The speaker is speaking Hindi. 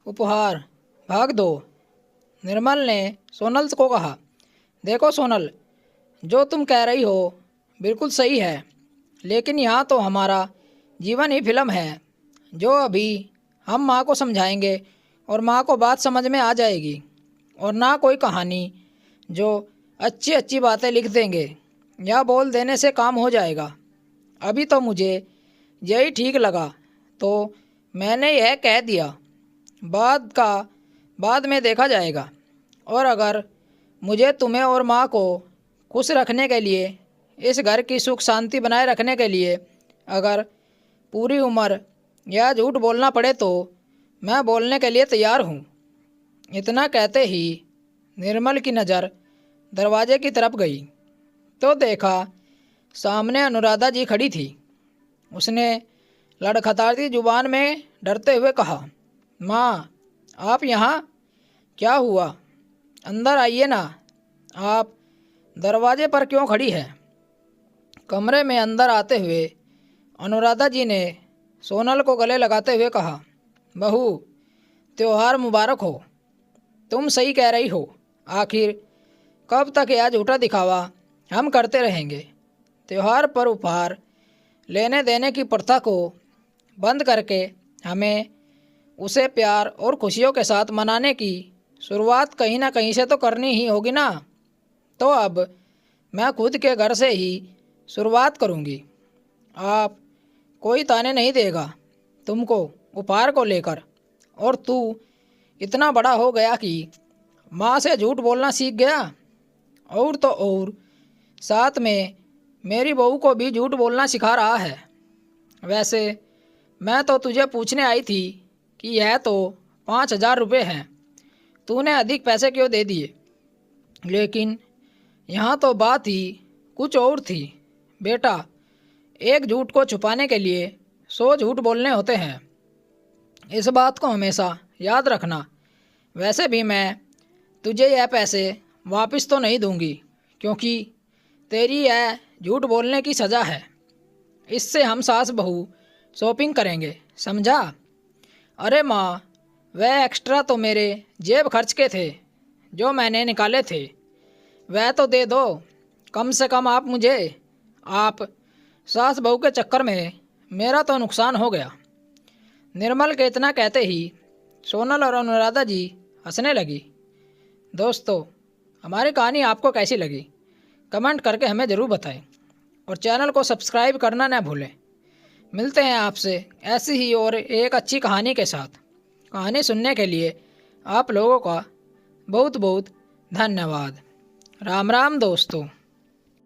उपहार भाग 2। निर्मल ने सोनल को कहा, देखो सोनल, जो तुम कह रही हो बिल्कुल सही है, लेकिन यहाँ तो हमारा जीवन ही फिल्म है। जो अभी हम माँ को समझाएंगे और माँ को बात समझ में आ जाएगी, और ना कोई कहानी जो अच्छी अच्छी बातें लिख देंगे या बोल देने से काम हो जाएगा। अभी तो मुझे यही ठीक लगा तो मैंने यह कह दिया। बाद में देखा जाएगा। और अगर मुझे तुम्हें और माँ को खुश रखने के लिए, इस घर की सुख शांति बनाए रखने के लिए अगर पूरी उम्र यह झूठ बोलना पड़े तो मैं बोलने के लिए तैयार हूँ। इतना कहते ही निर्मल की नज़र दरवाजे की तरफ गई तो देखा सामने अनुराधा जी खड़ी थी। उसने लड़खड़ाती जुबान में डरते हुए कहा, माँ, आप यहाँ? क्या हुआ? अंदर आइए ना। आप दरवाजे पर क्यों खड़ी है? कमरे में अंदर आते हुए अनुराधा जी ने सोनल को गले लगाते हुए कहा, बहू, त्योहार मुबारक हो। तुम सही कह रही हो। आखिर कब तक यह झूठा दिखावा हम करते रहेंगे? त्योहार पर उपहार लेने देने की प्रथा को बंद करके हमें उसे प्यार और खुशियों के साथ मनाने की शुरुआत कहीं ना कहीं से तो करनी ही होगी ना। तो अब मैं खुद के घर से ही शुरुआत करूंगी। आप कोई ताने नहीं देगा तुमको उपहार को लेकर। और तू इतना बड़ा हो गया कि माँ से झूठ बोलना सीख गया। और तो और साथ में मेरी बहू को भी झूठ बोलना सिखा रहा है। वैसे मैं तो तुझे पूछने आई थी कि यह तो 5,000 रुपये हैं, तूने अधिक पैसे क्यों दे दिए? लेकिन यहाँ तो बात ही कुछ और थी। बेटा, एक झूठ को छुपाने के लिए 100 झूठ बोलने होते हैं। इस बात को हमेशा याद रखना। वैसे भी मैं तुझे यह पैसे वापस तो नहीं दूंगी, क्योंकि तेरी यह झूठ बोलने की सज़ा है। इससे हम सास बहू शॉपिंग करेंगे, समझा? अरे माँ, वह एक्स्ट्रा तो मेरे जेब खर्च के थे जो मैंने निकाले थे, वह तो दे दो कम से कम आप मुझे। आप सास बहू के चक्कर में मेरा तो नुकसान हो गया। निर्मल के इतना कहते ही सोनल और अनुराधा जी हंसने लगी। दोस्तों, हमारी कहानी आपको कैसी लगी कमेंट करके हमें ज़रूर बताएं, और चैनल को सब्सक्राइब करना ना भूलें। मिलते हैं आपसे ऐसी ही और एक अच्छी कहानी के साथ। कहानी सुनने के लिए आप लोगों का बहुत बहुत धन्यवाद। राम राम दोस्तों।